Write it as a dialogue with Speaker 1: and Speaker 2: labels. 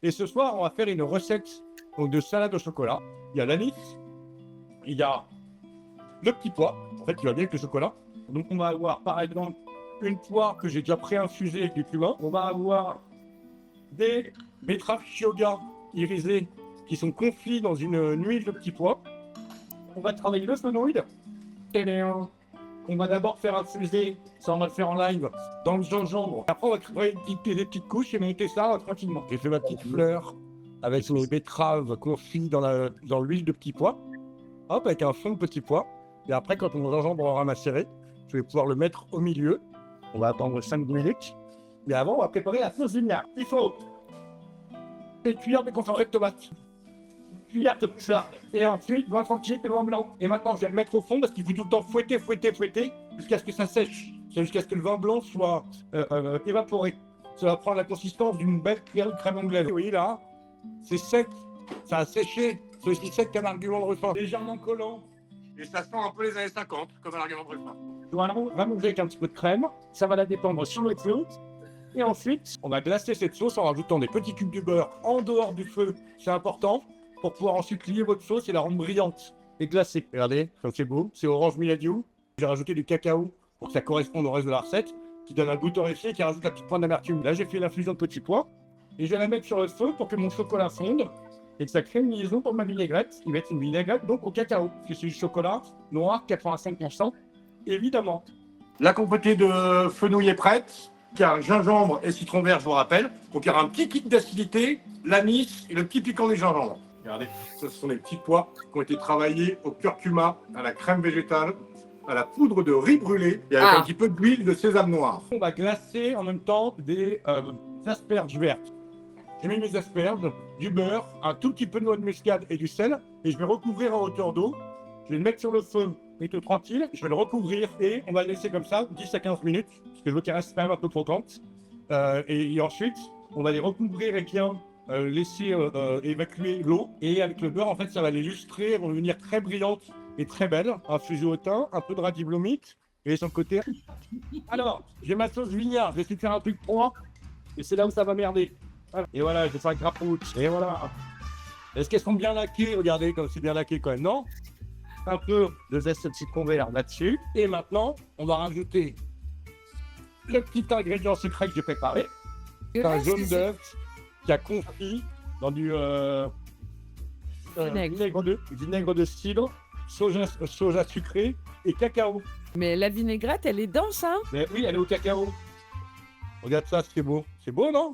Speaker 1: Et ce soir, on va faire une recette donc, de salade au chocolat. Il y a l'anis, il y a le petit pois, en fait, qui va bien avec le chocolat. Donc, on va avoir, par exemple, une poire que j'ai déjà pré-infusée avec du cumin. On va avoir des betteraves shioga irisées qui sont confits dans une huile de petit pois. On va travailler le fenouil. On va d'abord faire infuser, ça on va le faire en live, dans le gingembre. Après, on va créer des petites couches et monter ça tranquillement. J'ai fait ma petite fleur avec mes betteraves confites dans l'huile de petit pois. Hop, avec un fond de petit pois. Et après, quand mon gingembre aura macéré, je vais pouvoir le mettre au milieu. On va attendre 5 minutes. Mais avant, on va préparer la sauce vinaigre. Il faut une cuillère de concentré de tomate. Cuillère de tout ça. Et ensuite, 20 centimes de vin blanc. Et maintenant, je vais le mettre au fond parce qu'il faut tout le temps fouetter jusqu'à ce que ça sèche. Jusqu'à ce que le vin blanc soit évaporé. Ça va prendre la consistance d'une belle crème anglaise. Oui, là, c'est sec. Ça a séché. C'est aussi sec qu'un argument de refrain. Légèrement collant. Et ça sent un peu les années 50, comme un argument de refrain. Voilà, on va manger avec un petit peu de crème. Ça va la dépendre sur le feu. Et ensuite, on va glacer cette sauce en rajoutant des petits cubes de beurre en dehors du feu. C'est important pour pouvoir ensuite lier votre sauce et la rendre brillante et glacée. Regardez, comme c'est beau. C'est orange miladiou. J'ai rajouté du cacao pour que ça corresponde au reste de la recette, qui donne un goût torréfié et qui rajoute la petite pointe d'amertume. Là, j'ai fait l'infusion de petits pois et je vais la mettre sur le feu pour que mon chocolat fonde et que ça crée une liaison pour ma vinaigrette. Il va être une vinaigrette donc au cacao, parce que c'est du chocolat noir, 85%, évidemment. La compotée de fenouil est prête. Il y a gingembre et citron vert, je vous rappelle. Donc il y aura un petit kick d'acidité, l'anis et le petit piquant du gingembre. Regardez, ce sont les petits pois qui ont été travaillés au curcuma, à la crème végétale, à la poudre de riz brûlé et avec un petit peu d'huile de sésame noir. On va glacer en même temps des asperges vertes. J'ai mis mes asperges, du beurre, un tout petit peu de noix de muscade et du sel et je vais recouvrir en hauteur d'eau. Je vais le mettre sur le feu, et tout tranquille. Je vais le recouvrir et on va le laisser comme ça 10 à 15 minutes parce que je veux qu'elle reste quand même un peu croquante. Et ensuite, on va les recouvrir et bien laisser évacuer l'eau. Et avec le beurre, en fait, ça va les lustrer, elles vont devenir très brillantes et très belles. Infusées au thym, un peu de radis bloumite et sur le côté. Alors, j'ai ma sauce vinaigre. Je vais essayer de faire un truc froid et c'est là où ça va merder. Et voilà, je vais faire un grapouche. Et voilà. Est-ce qu'elles sont bien laquées? Regardez comme c'est bien laqué quand même, non? Un peu de zeste de citron vert là-dessus. Et maintenant, on va rajouter le petit ingrédient secret que j'ai préparé. C'est un jaune d'œuf qui a confit dans du vinaigre de cidre, soja sucré et cacao.
Speaker 2: Mais la vinaigrette, elle est dense, hein?
Speaker 1: Mais oui, elle est au cacao. Regarde ça, c'est beau. C'est beau, non?